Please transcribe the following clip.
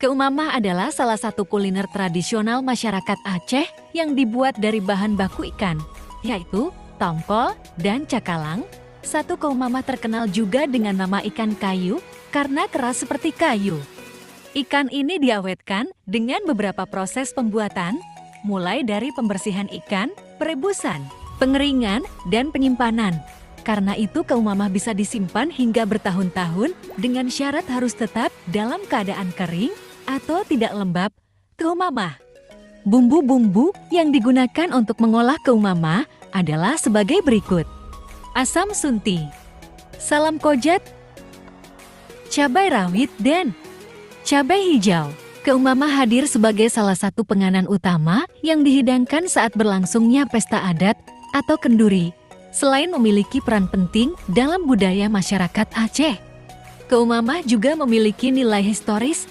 Keumamah adalah salah satu kuliner tradisional masyarakat Aceh yang dibuat dari bahan baku ikan, yaitu tongkol dan cakalang. Satu keumamah terkenal juga dengan nama ikan kayu karena keras seperti kayu. Ikan ini diawetkan dengan beberapa proses pembuatan, mulai dari pembersihan ikan, perebusan, pengeringan, dan penyimpanan. Karena itu keumamah bisa disimpan hingga bertahun-tahun dengan syarat harus tetap dalam keadaan kering atau tidak lembab. Keumamah. Bumbu-bumbu yang digunakan untuk mengolah keumamah adalah sebagai berikut. Asam sunti, salam kojat, cabai rawit, dan cabai hijau. Keumamah hadir sebagai salah satu penganan utama yang dihidangkan saat berlangsungnya pesta adat atau kenduri. Selain memiliki peran penting dalam budaya masyarakat Aceh, keumamah juga memiliki nilai historis